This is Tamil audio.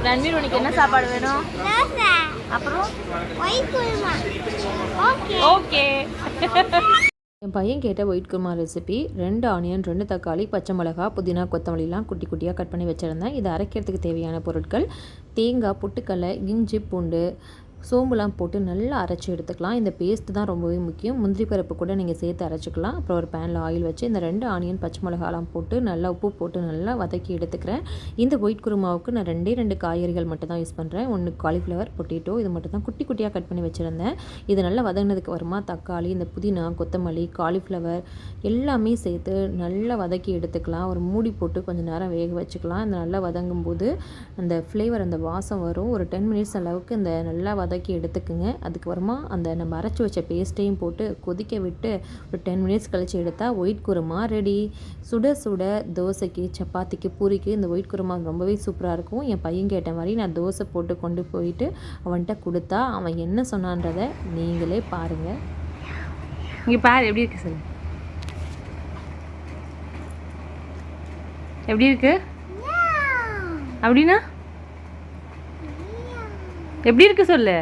ரன்வீர் உனக்கு என்ன சாப்பாடு வேணும்? அப்புறம் ஓகே. என் பையன் கேட்ட ஒயிட் குருமா ரெசிபி 2 ஆனியன், 2 தக்காளி, பச்சை மிளகா, புதினா, கொத்தமல்லிலாம் குட்டி குட்டியாக கட் பண்ணி வச்சுருந்தேன். இதை அரைக்கிறதுக்கு தேவையான பொருட்கள் தேங்காய், பொட்டுக்கடலை, இஞ்சி, பூண்டு, சோம்புலாம் போட்டு நல்லா அரைச்சி எடுத்துக்கலாம். இந்த பேஸ்ட்டு தான் ரொம்பவே முக்கியம். முந்திரி பருப்பு கூட நீங்கள் சேர்த்து அரைச்சிக்கலாம். அப்புறம் ஒரு பேனில் ஆயில் வச்சு இந்த 2 ஆனியன், பச்சை மிளகாலாம் போட்டு நல்லா உப்பு போட்டு நல்லா வதக்கி எடுத்துக்கிறேன். இந்த ஒயிட் குருமாவுக்கு நான் 2 காய்கறிகள் மட்டும் தான் யூஸ் பண்ணுறேன். ஒன்று காலிஃப்ளவர், பொட்டேட்டோ, இது மட்டும் தான் குட்டி குட்டியாக கட் பண்ணி வச்சுருந்தேன். இது நல்லா வதங்கினதுக்கு அப்புறமா தக்காளி, இந்த புதினா, கொத்தமல்லி, காலிஃப்ளவர் எல்லாமே சேர்த்து நல்லா வதக்கி எடுத்துக்கலாம். ஒரு மூடி போட்டு கொஞ்சம் நேரம் வேக வச்சுக்கலாம். இந்த நல்லா வதங்கும் போது அந்த ஃப்ளேவர், அந்த வாசம் வரும். ஒரு 10 மினிட்ஸ் அளவுக்கு இந்த நல்லா வதக்கி எடுத்துக்குங்க. அதுக்கப்புறமா அந்த நம்ம அரைச்சி வச்ச பேஸ்ட்டையும் போட்டு கொதிக்க விட்டு ஒரு 10 மினிட்ஸ் கழித்து எடுத்தால் ஒயிட் குருமா ரெடி. சுட சுட தோசைக்கு, சப்பாத்திக்கு, பூரிக்கு இந்த ஒயிட் குருமா ரொம்பவே சூப்பராக இருக்கும். என் பையன் கேட்ட மாதிரி நான் தோசை போட்டு கொண்டு போயிட்டு அவன்கிட்ட கொடுத்தா அவன் என்ன சொன்னான்றதை நீங்களே பாருங்கள். இங்கே பாரு எப்படி இருக்கு சார்? எப்படி இருக்கு அப்படின்னா எப்படி இருக்கு சொல்லு.